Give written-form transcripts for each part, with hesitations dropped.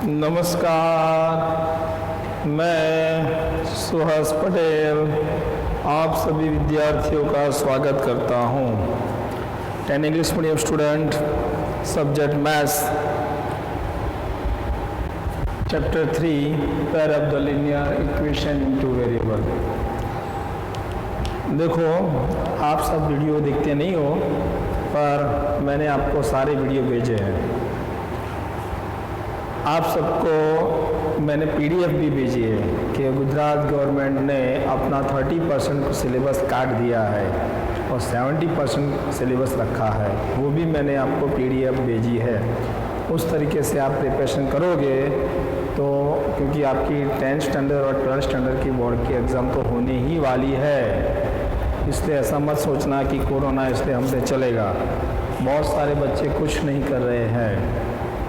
नमस्कार, मैं सुहास पटेल आप सभी विद्यार्थियों का स्वागत करता हूँ। 10 English medium student, subject maths, chapter 3, pair of the linear equation into variable. देखो, आप सब वीडियो देखते नहीं हो, पर मैंने आपको सारे वीडियो भेजे हैं। आप सबको मैंने पीडीएफ भी भेजी है कि गुजरात गवर्नमेंट ने अपना 30% सिलेबस काट दिया है और 70% सिलेबस रखा है, वो भी मैंने आपको पीडीएफ भेजी है। उस तरीके से आप प्रिपरेशन करोगे तो, क्योंकि आपकी 10th स्टैंडर्ड और 12th स्टैंडर्ड की बोर्ड की एग्ज़ाम तो होने ही वाली है, इसलिए ऐसा मत सोचना कि कोरोना इसलिए हमसे चलेगा। बहुत सारे बच्चे कुछ नहीं कर रहे हैं,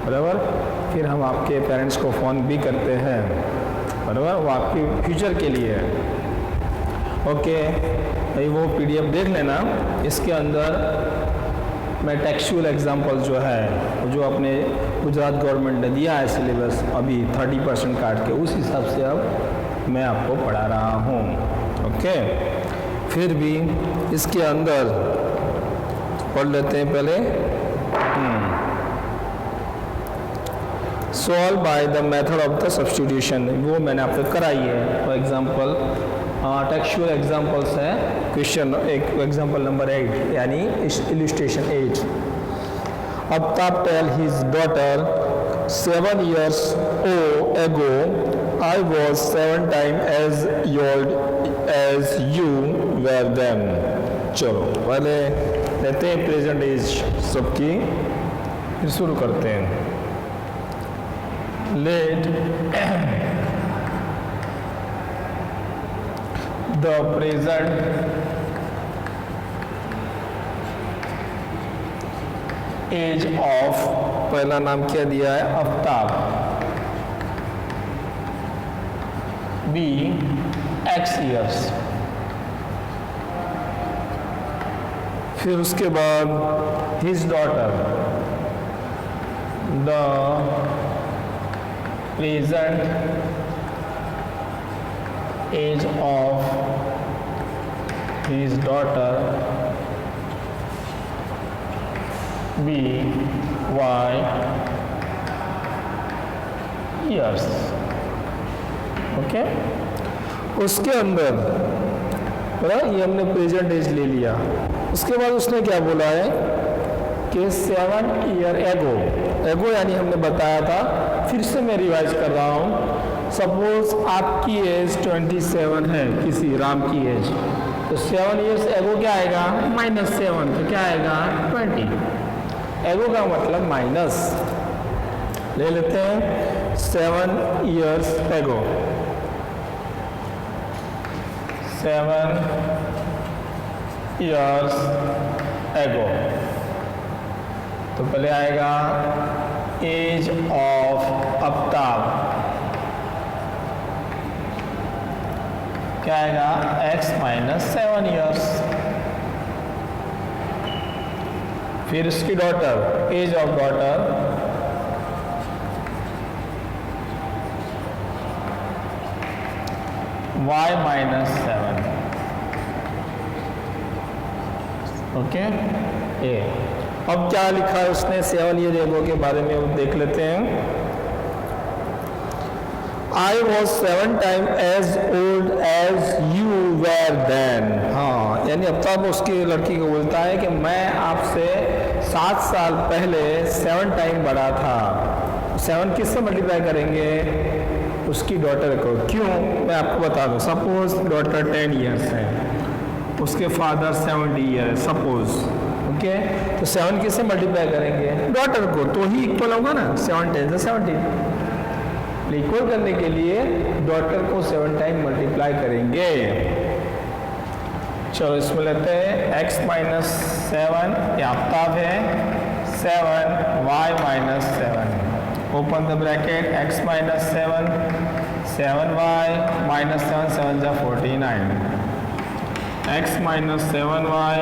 बराबर। फिर हम आपके पेरेंट्स को फ़ोन भी करते हैं, बराबर, वो आपके फ्यूचर के लिए है। ओके भाई, वो पीडीएफ देख लेना। इसके अंदर मैं टेक्सचुअल एग्जाम्पल जो है, जो अपने गुजरात गवर्नमेंट ने दिया है सिलेबस अभी 30% काट के, उस हिसाब से अब मैं आपको पढ़ा रहा हूँ। ओके, फिर भी इसके अंदर पढ़ लेते हैं पहले। Solve by the method of the substitution, वो मैंने आपको कराई है। फॉर एग्जांपल टेक्सचुअल एग्जांपल्स है, क्वेश्चन एक एग्जांपल नंबर 8 यानी illustration 8। Aftab tell his daughter 7 years ago I was 7 times as old as you were then। चलो पहले लेते हैं प्रेजेंट एज सबकी, फिर शुरू करते हैं। Let the present age of, पहला नाम क्या दिया है, आफ्ताब, बी x years। फिर उसके बाद his daughter, the present age of his daughter, B Y years। Okay, उसके अंदर ये हमने प्रेजेंट एज ले लिया। उसके बाद उसने क्या बोला है कि 7 ईयर एगो यानी हमने बताया था, फिर से मैं रिवाइज कर रहा हूँ। सपोज आपकी एज 27 है, किसी राम की एज, तो 7 ईयर्स एगो क्या आएगा, -7, तो क्या आएगा 20। एगो का मतलब माइनस, ले लेते हैं 7 ईयर्स एगो, 7 ईयर्स एगो, तो पहले आएगा एज ऑफ आफ्ताब, क्या आएगा x - 7 ईयर्स। फिर उसकी daughter, age of daughter, y - 7। Okay, ये अब क्या लिखा है उसने 7 ईयर एगो के बारे में, वो देख लेते हैं। I was 7 times as old as you were then। हाँ, यानी आफ्ताब उसकी लड़की को बोलता है कि मैं आपसे 7 साल पहले 7 टाइम बड़ा था। 7 किससे मल्टीप्लाई करेंगे, उसकी डॉटर को। क्यों, मैं आपको बता दूँ। सपोज डॉटर 10 ईयर्स है, उसके फादर 70 ईयर है सपोज। ओके, तो 7 किससे मल्टीप्लाई करेंगे, डॉटर को, तो ही इक्वल होगा ना, 7 10 17। इक्वल करने के लिए डॉटर को 7 टाइम मल्टीप्लाई करेंगे। चलो इसमें लेते हैं x - 7, ये आफ्ताब है, 7 y - 7, open the bracket, x - 7, 7y - 7, 7 जा 49, x - 7y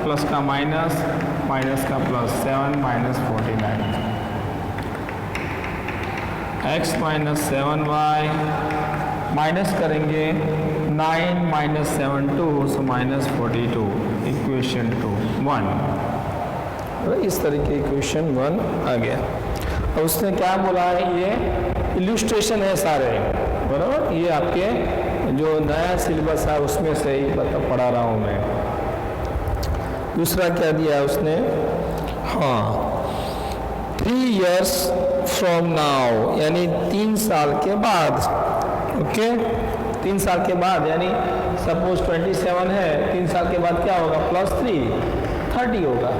प्लस का माइनस, माइनस का plus, 7 - 49, x minus 7y minus करेंगे 9 माइनस 7 2, सो माइनस 42, इक्वेशन 1। इस तरीके इक्वेशन 1 आ गया। अब उसने क्या बोला है, ये इल्यूस्ट्रेशन है सारे, बराबर। ये आपके जो नया सिलेबस है उसमें से ही पढ़ा रहा हूँ मैं। दूसरा क्या दिया उसने, हाँ 3 years from now, यानी 3 साल के बाद। ओके 3 साल के बाद, यानी सपोज 27 है, 3 साल के बाद क्या होगा, +3 30 होगा।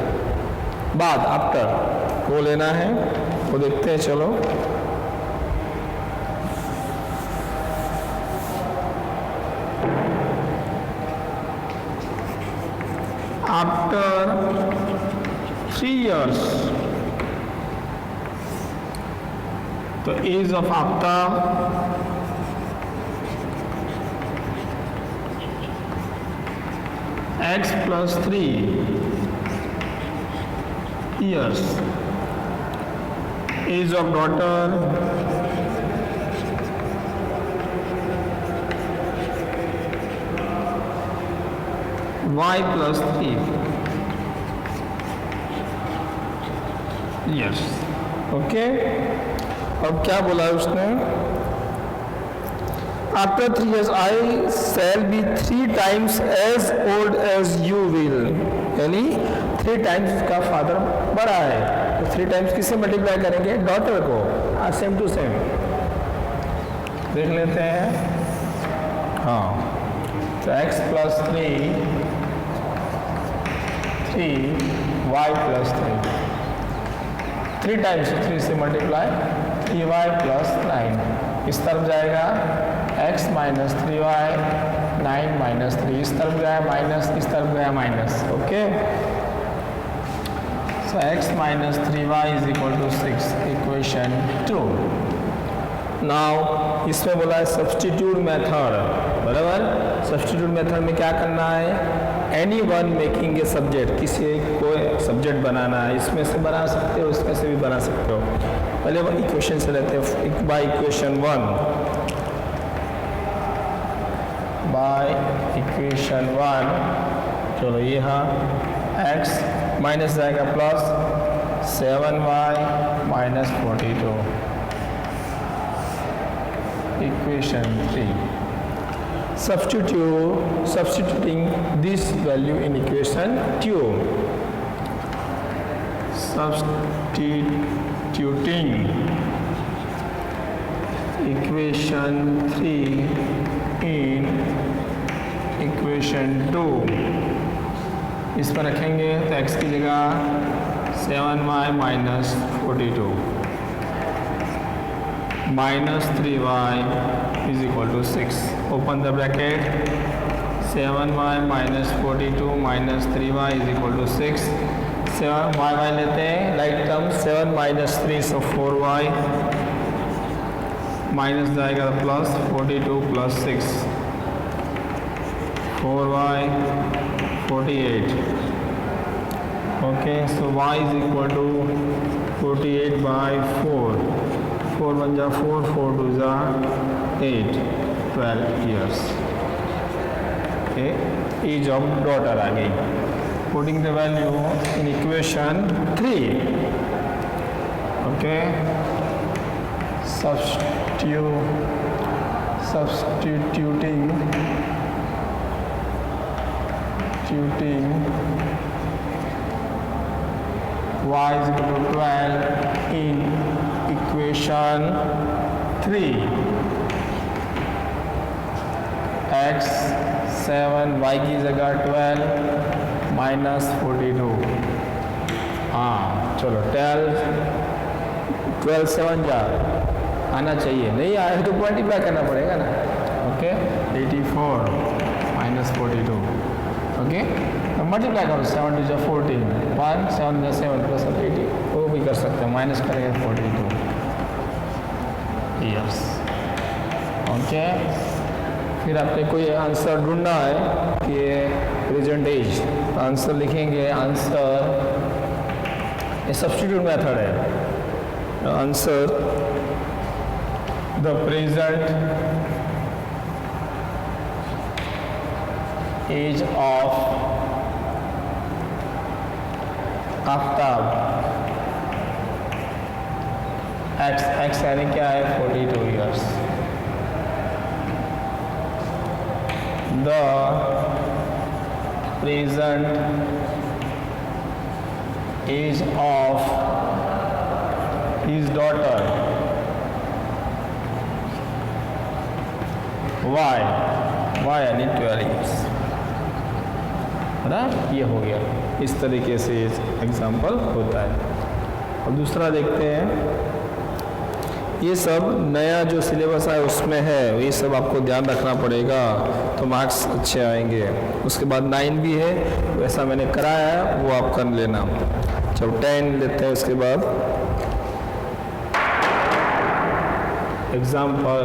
बाद आफ्टर वो लेना है, वो देखते हैं। चलो आफ्टर 3 years, तो as of after x + 3 years, age of daughter y + 3 years। Okay अब क्या बोला है उसने, after 3 years I shall be 3 times as old as you will, यानी 3 times उसका फादर बड़ा है, तो 3 times किससे मल्टीप्लाई करेंगे, डॉटर को। सेम टू सेम देख लेते हैं। हाँ तो x + 3 y + 3, 3 times 3 से मल्टीप्लाई 3y + 9, इस तरफ जाएगा x माइनस 3y 9 माइनस 3, इस तरफ गया माइनस, इस तरफ गया minus. Okay so x minus 3y = 6, equation 2। Now इसमें बोला है सब्स्टिट्यूट मेथड, बराबर। सब्स्टिट्यूट मेथड में क्या करना है, any one making a subject, किसी को सब्जेक्ट बनाना है, इसमें से बना सकते हो, इसमें से भी बना सकते हो। पहले वो इक्वेशन से लेते हैं, बाय इक्वेशन 1, बाय इक्वेशन 1। चलो ये हाँ x माइनस जाएगा plus 7y minus 42, equation 3। substituting this value in equation 2, substituting equation 3 in equation 2, इस पर रखेंगे तो x की जगह 7y minus 42 minus 3y = 6, open the bracket, 7y minus 42 minus 3y = 6, 7y लेते हैं लाइक टर्म, 7 माइनस 3 सो 4y, minus जाएगा plus 42 + 6 4y 48। Okay so y = 48/4, 4 1 जा 4, 4 2 जा 8, 12 years। एज ऑफ डॉटर आ गई। Putting the value in equation 3। Okay substituting y = 12 in equation 3, x 7 y की जगह 12 minus 42। हाँ चलो 12 7 जा आना चाहिए, नहीं आए तो मल्टीप्लाई करना पड़ेगा ना। Okay 84 minus 42। ओके मल्टीप्लाई करो, 7 2 जा 14, 1 7 जा 7 प्लस 80, वो भी कर सकते हैं, माइनस करेंगे 42 ईयर्स। ओके फिर आपने कोई आंसर ढूंढना है कि प्रेजेंट एज, तो आंसर लिखेंगे, आंसर ये सब्स्टिट्यूट मेथड है, answer the present age of Aftab x यानी क्या है 42 years. The present age of his daughter y यानी 12 years. है ना, ये हो गया. इस तरीके से एग्जाम्पल होता है. अब दूसरा देखते हैं. ये सब नया जो सिलेबस है उसमें है, ये सब आपको ध्यान रखना पड़ेगा तो मार्क्स अच्छे आएंगे. उसके बाद 9 भी है, वैसा मैंने कराया है वो आप कर लेना. चलो 10 लेते हैं. उसके बाद एग्जाम्पल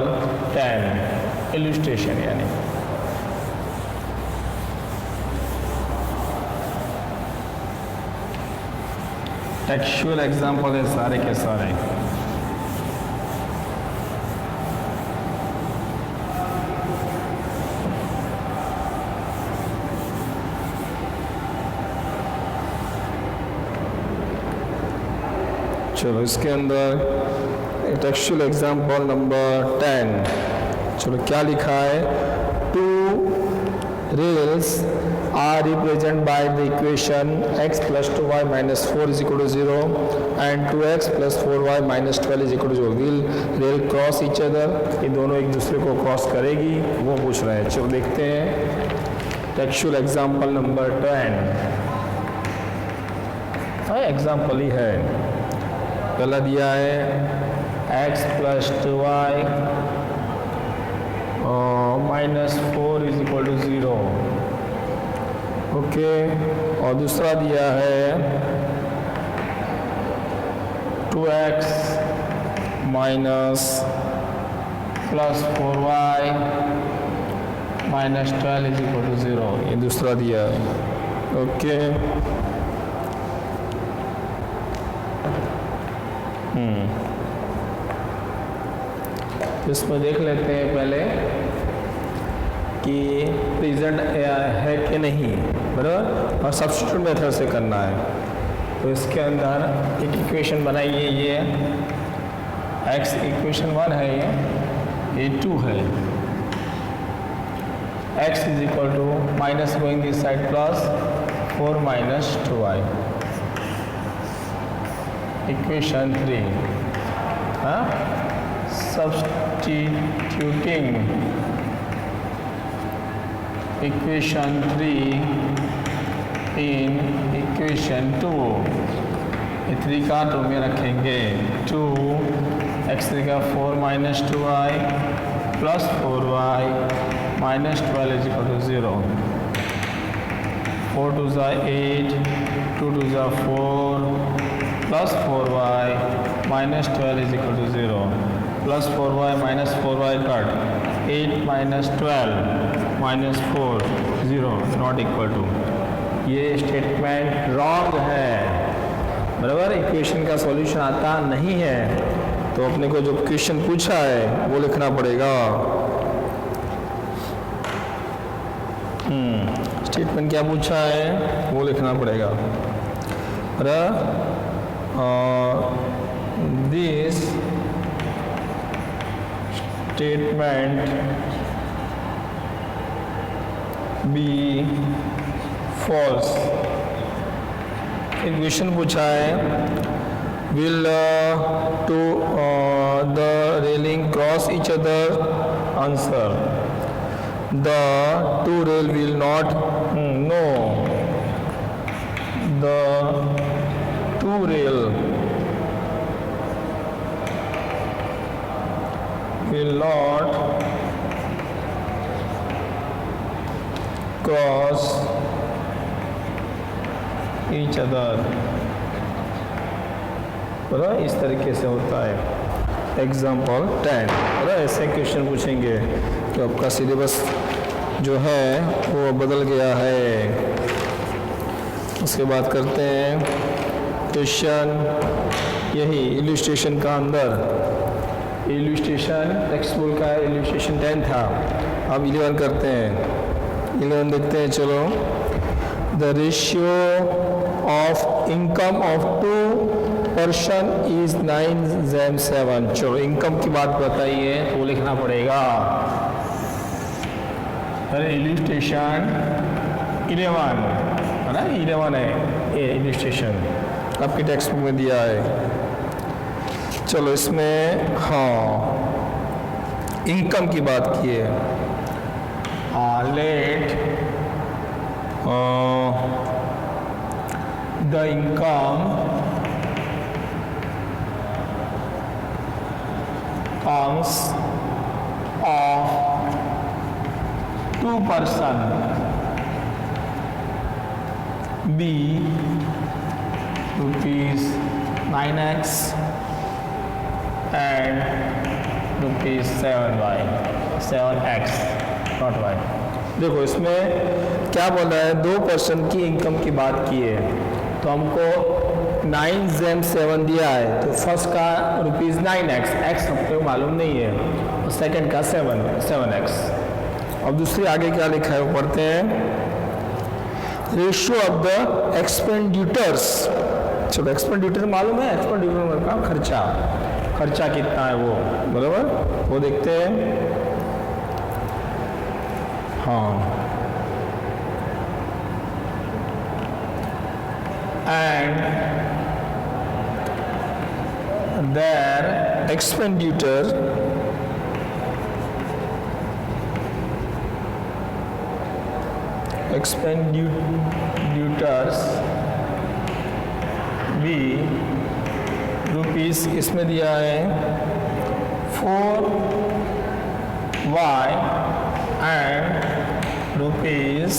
10 इलस्ट्रेशन यानी टेक्सचुअल एग्जाम्पल है सारे के सारे. चलो इसके अंदर टेक्सचुअल एग्जाम्पल नंबर 10. चलो क्या लिखा है. 2 reals are represented by the equation x plus 2y minus 4 is equal to 0 and 2x plus 4y minus 12 is equal to 0. Will rail cross each other? ये दोनों एक दूसरे को क्रॉस करेगी, वो पूछ रहे हैं. चलो देखते हैं टेक्सचुअल एग्जाम्पल नंबर 10. एग्जाम्पल ही है. पहला दिया है x plus 2y minus 4 is equal to 0. Okay. और दूसरा दिया है 2x minus plus 4y minus 12 is equal to 0. ये दूसरा दिया है. ओके. इसमें देख लेते हैं पहले कि प्रेजेंट है कि नहीं, बराबर. और सब्स्टिट्यूट मेथड से करना है. तो इसके अंदर एक इक्वेशन बनाइए. ये x इक्वेशन 1 है, ये 2 है. x is equal to minus going this side plus 4 minus 2y. Equation 3. हाँ, substituting equation 3 in equation 2. ये 3 का 2 में रखेंगे. 2 x का 4 minus 2y plus 4y minus 12 is equal to 0. 4 2 is 8, 2 2 is 4 plus 4y minus 12 is equal to 0. Plus 4y minus 4y cut. 8 minus 12 minus 4 0 not equal to. ये statement wrong है, बराबर. Equation का solution आता नहीं है तो अपने को जो क्वेश्चन पूछा है वो लिखना पड़ेगा. स्टेटमेंट क्या पूछा है वो लिखना पड़ेगा. This statement be false. Equation पूछा है will the railing cross each other? Answer, the two rail will not. No, the two rail will not cross each other. बराबर. इस तरीके से होता है. एग्जाम्पल 10. बराबर. ऐसे क्वेश्चन पूछेंगे तो आपका सिलेबस जो है वो बदल गया है. उसके बाद करते हैं क्वेश्चन यही इलस्ट्रेशन का अंदर इल्यूस्ट्रेशन टेक्स्ट बुक का इल्यूस्ट्रेशन 10 था, अब 11 करते हैं। 11 देखते हैं, चलो। The ratio of income of 2 person is 9:7। चलो इनकम की बात बताइए तो लिखना पड़ेगा इल्यूस्ट्रेशन 11 है ना, 11 है ये इल्यूस्ट्रेशन आपकी टेक्स्ट बुक में दिया है। चलो इसमें हाँ इनकम की बात की है। Let the income comes of 2 person be rupees 9x and rupees 7y 7x not y। देखो इसमें क्या बोल रहा है, 2 पर्सन की इनकम की बात की है, तो हमको 9:7 दिया है, तो फर्स्ट का रुपीज़ 9x, x हमको मालूम नहीं है, और सेकंड का 7x। अब दूसरी आगे क्या लिखा है वो पढ़ते हैं। Ratio of the expenditures. चलो एक्सपेंडिचर मालूम है, एक्सपेंडिचर का खर्चा कितना है वो, बराबर वो देखते हैं। हाँ and their expenditures भी रुपीस इसमें दिया है 4y and rupees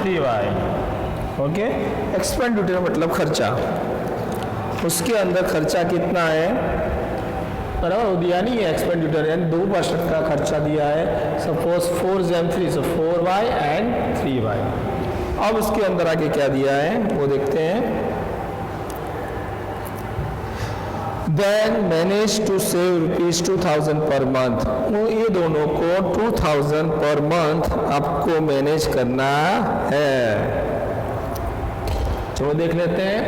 3y। Okay, expenditure मतलब खर्चा, उसके अंदर खर्चा कितना है बराबर वो दिया नहीं है, एक्सपेंडिचर यानी 2% का खर्चा दिया है। Suppose 4x3 so 4y and 3y। अब उसके अंदर आगे क्या दिया है वो देखते हैं। Then manage to save rupees 2000 per month. वो ये दोनों को 2000 पर मंथ आपको मैनेज करना है। चलो देख लेते हैं।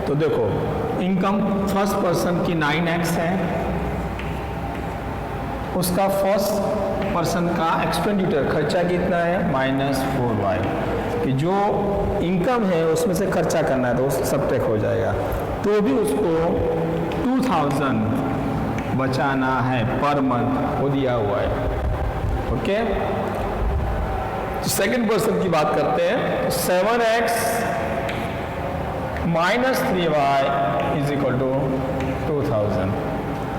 तो देखो इनकम फर्स्ट पर्सन की 9x है, उसका फर्स्ट पर्सन का एक्सपेंडिचर खर्चा कितना है -4y, कि जो इनकम है उसमें से खर्चा करना है तो सब्ट्रैक्ट हो जाएगा, तो भी उसको 2000 बचाना है पर मंथ, वो दिया हुआ है। ओके, तो सेकंड पर्सन की बात करते हैं। 7x minus 3y is equal to 2000।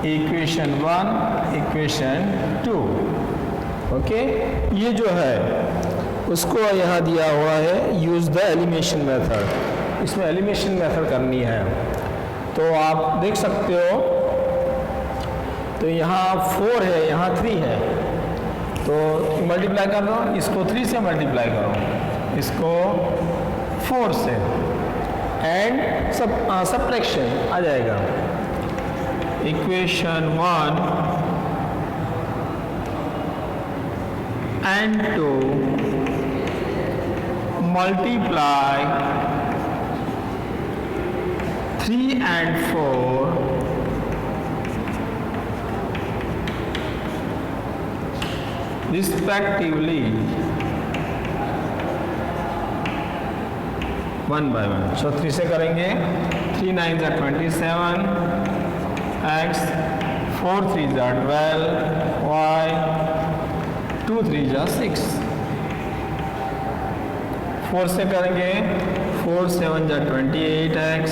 Equation 1 equation 2। Okay, ये जो है उसको यहाँ दिया हुआ है यूज द एलिमिनेशन मेथड। इसमें एलिमिनेशन मेथड करनी है, तो आप देख सकते हो। तो यहाँ 4 है, यहाँ 3 है, तो मल्टीप्लाई कर दो, इसको 3 से मल्टीप्लाई करो, इसको 4 से, एंड सब्ट्रैक्शन आ जाएगा। Equation 1 and 2 multiply 3 and 4 respectively 1 by 1। सो 3 से करेंगे, 3 9s are 27 x, 4 3s are 12 y, 2 3s are 6। 4 से करेंगे, 4 7s are 28 x,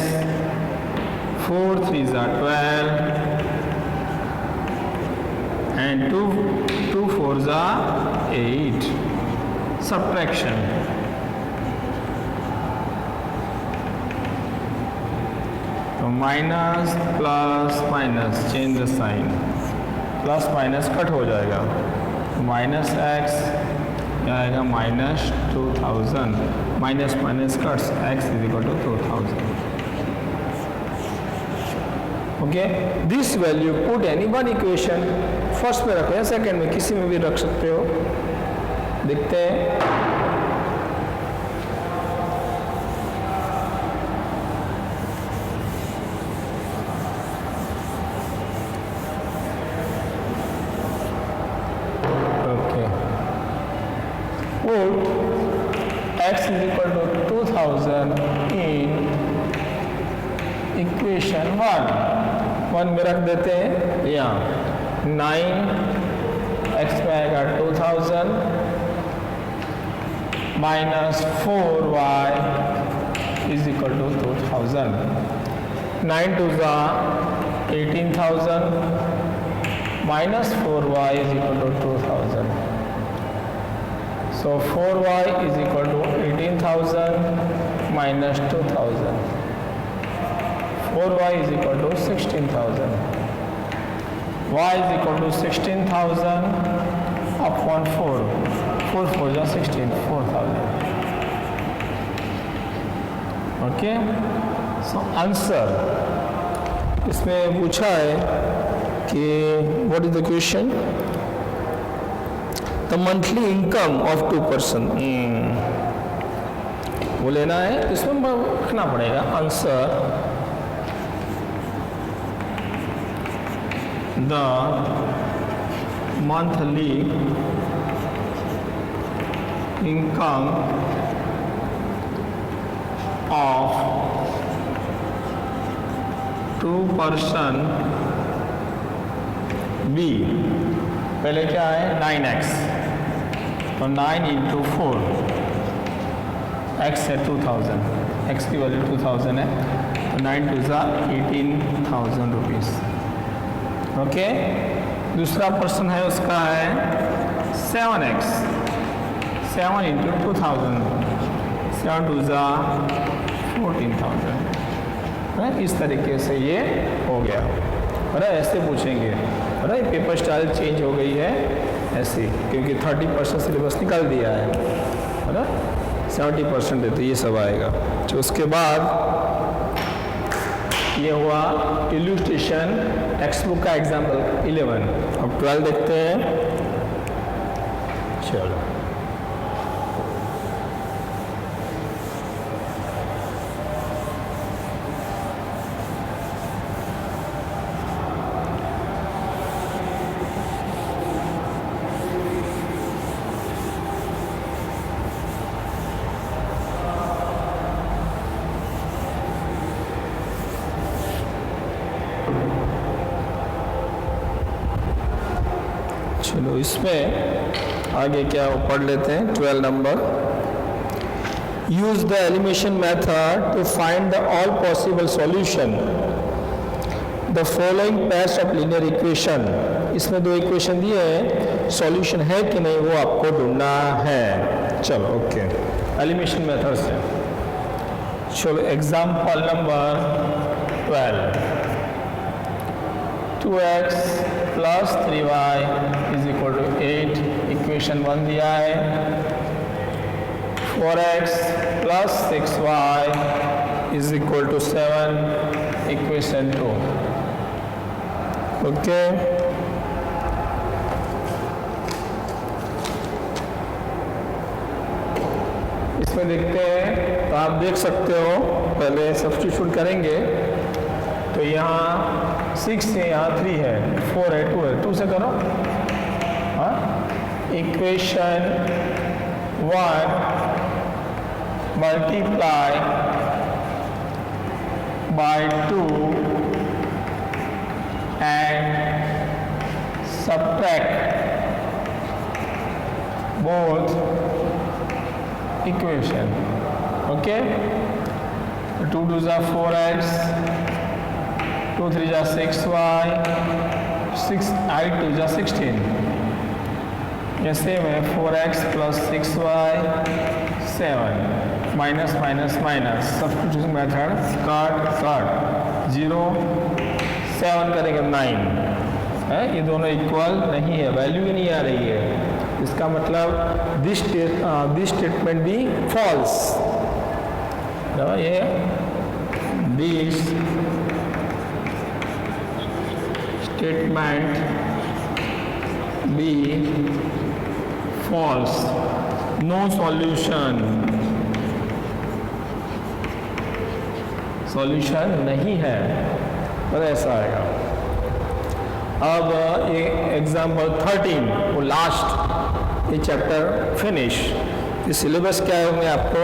4 3s are 12 and 2 4s are 8। Subtraction, तो minus plus minus, change the sign, plus minus cut हो जाएगा, minus x आएगा -2000, minus minus cuts, x is equal to 2000। Okay, this value put any one equation, first में रखो या second में, किसी में भी रख सकते हो। देखते हैं। x is equal to 2000 in equation 1 में रख देते हैं यहाँ 9 x में आएगा 2000 minus 4y is equal to 2000, 9 two ज़ा 18,000 minus 4y is equal to 2000. So 4y is equal to 18,000 minus 2,000. 4y is equal to 16,000. Y is equal to 16,000 upon 4. 4 4 is 16, 4,000. Okay. So answer. इसमें पूछा है कि what is the question? The monthly income of 2 person, वो लेना है, तो इसमें रखना पड़ेगा answer the monthly income of 2 person B, पहले क्या है 9x, तो 9 इंटू 4, x है 2000, x की वैल्यू 2000 है, तो 9 टू ज़ा 18,000 रुपीज़. ओके, दूसरा पर्सन है उसका है 7x, 7 इंटू 2000, 7 टू ज़ा 14,000. इस तरीके से ये हो गया. अरे ऐसे पूछेंगे, अरे पेपर स्टाइल चेंज हो गई है ऐसे, क्योंकि 30% सिलेबस निकाल दिया है ना, 70% है, तो ये सब आएगा. तो उसके बाद ये हुआ इल्यूस्ट्रेशन टेक्स्ट बुक का एग्जाम्पल 11. अब 12 देखते हैं. चलो, चलो इसमें आगे क्या वो पढ़ लेते हैं. 12 number, use the elimination method to find the all possible solution the following pairs of linear equation. इसमें 2 इक्वेशन दिए हैं, सॉल्यूशन है कि नहीं वो आपको ढूंढना है. चलो ओके, एलिमिनेशन मेथड से. चलो example number 12, 2x plus 3y is equal to 8, equation 1 दिया है. 4x plus 6y is equal to 7, equation 2. Okay, इसमें देखते हैं. तो आप देख सकते हो, पहले सब्स्टिट्यूट करेंगे तो यहाँ 6 है, यहाँ 3 है, 4 है, 2 है, 2 से करो. हाँ, equation 1 multiply by 2 and subtract both equation. Okay, 2 2 ज़ा 4x, 2 3 ज़ा 6y, 6 8 2 ज़ा 16. ये सेम है 4x plus 6y 7, minus minus minus, substitution method, काट काट, 0 7 करेंगे 9 है. ये दोनों इक्वल नहीं है, वैल्यू ही नहीं आ रही है. इसका मतलब दिस स्टेटमेंट भी फॉल्स. ये this statement be false, no solution, solution नहीं है, और ऐसा आएगा। अब ये एग्जाम्पल 13, वो लास्ट, ये चैप्टर फिनिश। ये सिलेबस क्या है मैं आपको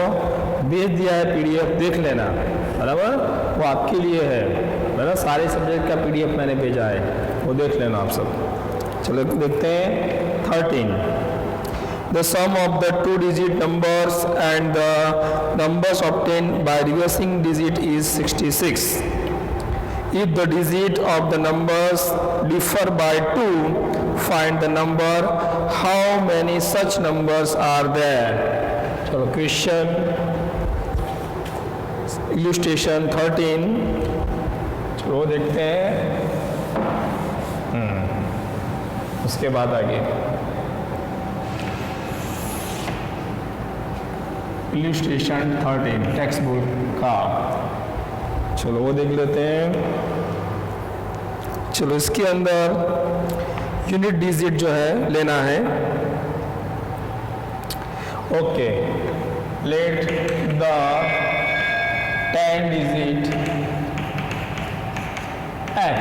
भेज दिया है, PDF देख लेना, बराबर, वो आपके लिए है, बराबर, सारे सब्जेक्ट का PDF मैंने भेजा है, वो देख लेना आप सब। चलो देखते हैं 13। The sum of the two-digit numbers and the numbers obtained by reversing digit is 66. If the digit of the numbers differ by 2, find the number. How many such numbers are there? चलो question illustration 13, चलो देखते हैं, उसके बाद आगे illustration 13 text book का, चलो वो देख लेते हैं। चलो इसके अंदर यूनिट डिजिट जो है लेना है। Okay, let the 10 digit x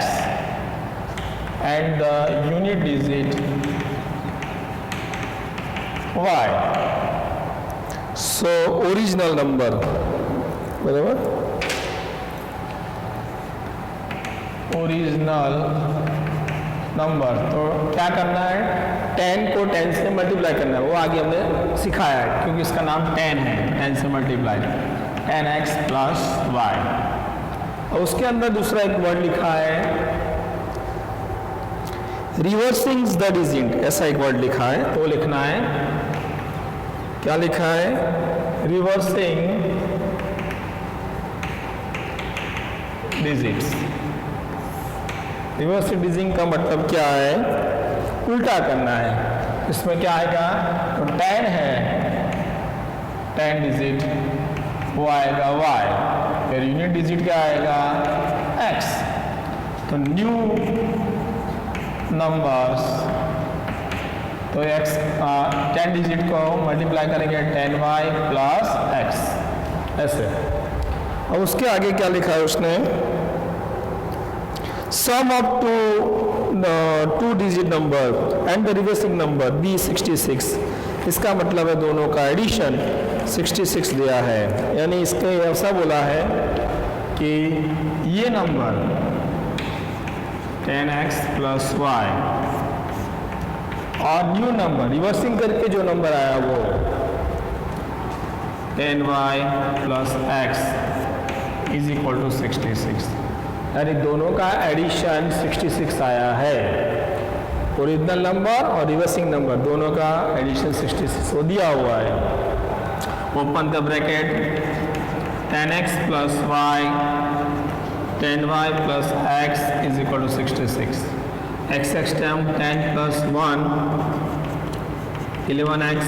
and the unit digit y, so original number, बराबर, ओरिजिनल नंबर, तो क्या करना है, 10 को 10 से मल्टीप्लाई करना है, वो आगे हमने सिखाया है, क्योंकि इसका नाम 10 है, 10 से मल्टीप्लाई 10x प्लस y। और उसके अंदर दूसरा एक वर्ड लिखा है रिवर्सिंग द डिजिट, ऐसा एक वर्ड लिखा है, तो लिखना है, क्या लिखा है, रिवर्सिंग डिजिट्स। रिवर्सिंग डिजिट का मतलब क्या है, उल्टा करना है। इसमें क्या आएगा, तो 10 है, 10 डिजिट, वो आएगा y, फिर यूनिट डिजिट क्या आएगा, x। तो न्यू नंबर्स, तो x 10 डिजिट को मल्टीप्लाई करेंगे 10y प्लस x, ऐसे। और उसके आगे क्या लिखा है उसने, sum of two digit number and the reversing number be 66। इसका मतलब है दोनों का एडिशन 66 दिया है, यानी इसके ऐसा बोला है कि ये नंबर 10x प्लस y और न्यू नंबर रिवर्सिंग करके जो नंबर आया वो 10y plus x is equal to 66, यानी दोनों का एडिशन 66 आया है। ओरिजिनल नंबर और रिवर्सिंग नंबर दोनों का एडिशन 66 वो दिया हुआ है। Open the bracket, 10x plus y 10y plus x is equal to 66। x term 10 plus 1 11x,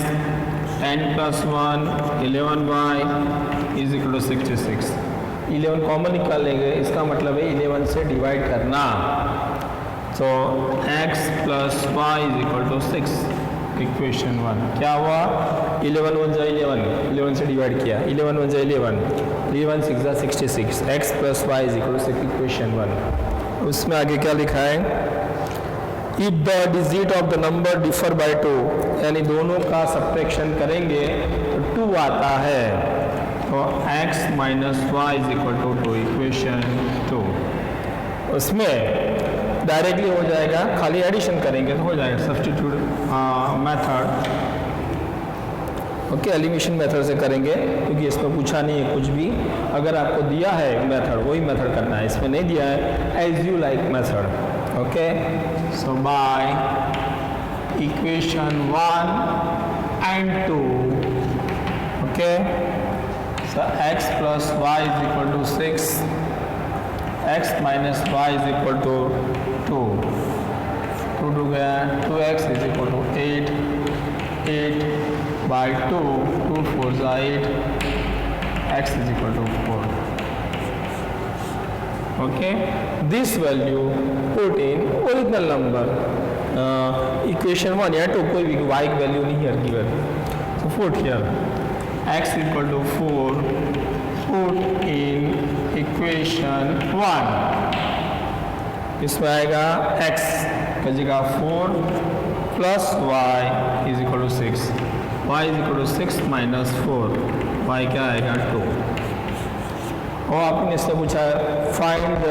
10 plus 1 11y is equal to 66। 11 common निकाल लेंगे, इसका मतलब है 11 से डिवाइड करना, तो x plus y is equal to 6। Equation 1 क्या हुआ, 11 1 जा 11 से डिवाइड किया, 11 1 जा 11 6 जा 66, x plus y is equal to 6, equation 1। उसमें आगे क्या लिखा है, if the digit of the number differ by 2, यानी दोनों का सब्ट्रैक्शन करेंगे तो 2 आता है, तो x minus y is equal to 2, equation 2। उसमें डायरेक्टली हो जाएगा, खाली एडिशन करेंगे तो हो जाएगा, substitute method, okay, elimination method से करेंगे, क्योंकि इसमें पूछा नहीं है कुछ भी। अगर आपको दिया है मेथड, वही मेथड करना है, इसमें नहीं दिया है, as you like method, okay. So by equation 1 and 2, ओके, so x plus y is equal to 6, x minus y is equal to 2, 2 गया, 2x is equal to 8, 8 by 2, 2 4 8, x is equal to 4। Okay, this value put in original number. Equation 1 या तो कोई भी y की value नहीं है given. So put here x equal to 4. Put in equation 1. इसमें आएगा x की जगह 4 plus y is equal to 6. y is equal to 6 minus 4. y क्या आएगा 2. और आपने इससे पूछा find the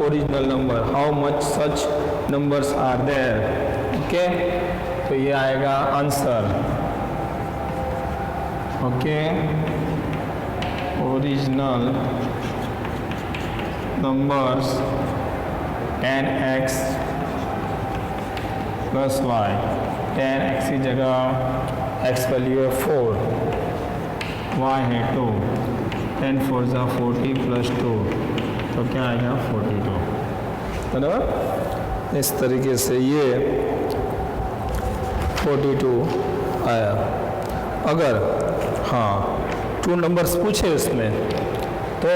original number, how much such numbers are there. Okay, तो ये आएगा answer. Okay, original numbers 10x plus y. 10x की जगह x वैल्यू है 4, y है 2. 10 4 जा 40 प्लस 2, तो क्या आएगा 42. बराबर. इस तरीके से ये 42 आया. अगर हाँ 2 नंबर्स पूछे उसमें तो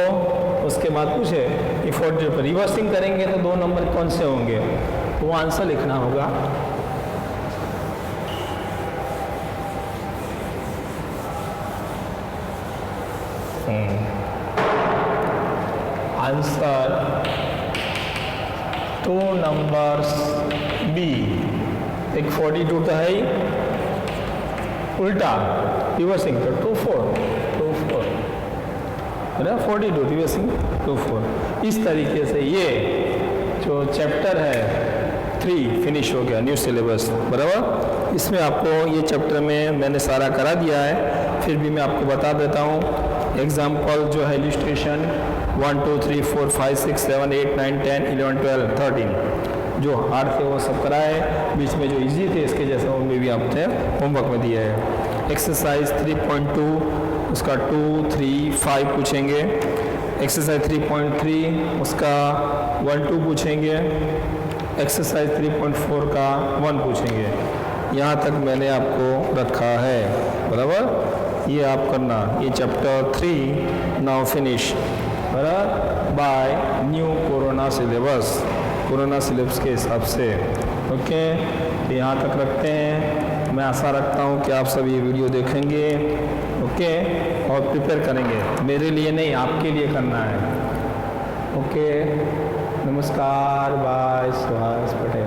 उसके बाद पूछे कि 42 पर रिवर्सिंग करेंगे तो 2 नंबर कौन से होंगे, तो वो आंसर लिखना होगा. Answer 2 numbers B. एक 42 तो है ही, उल्टा रिवर्सिंग तो 24 है ना. 42 रिवर्सिंग 24. इस तरीके से ये जो चैप्टर है 3 फिनिश हो गया, न्यू सिलेबस. बराबर. इसमें आपको ये चैप्टर में मैंने सारा करा दिया है, फिर भी मैं आपको बता देता हूँ. एग्जाम्पल जो है इलिस्ट्रेशन 1 2 3 4 5 6 7 8 9 10 11 12 13 जो हार्ड थे वो सब कराए, बीच में जो इजी थे इसके जैसे उनमें भी आपने होमवर्क में दिया है. एक्सरसाइज 3.2 उसका 2 3 5 पूछेंगे. एक्सरसाइज 3.3 उसका 1 2 पूछेंगे. एक्सरसाइज 3.4 का 1 पूछेंगे. यहाँ तक मैंने आपको रखा है. बराबर. ये आप करना. ये चैप्टर 3 नाउ फिनिश. बराबर. बाय न्यू कोरोना सिलेबस के हिसाब से. ओके, तो यहाँ तक रखते हैं. मैं आशा रखता हूँ कि आप सब ये वीडियो देखेंगे. ओके, और प्रिपेयर करेंगे. मेरे लिए नहीं, आपके लिए करना है. ओके, नमस्कार. बाय. सुहास पटेल.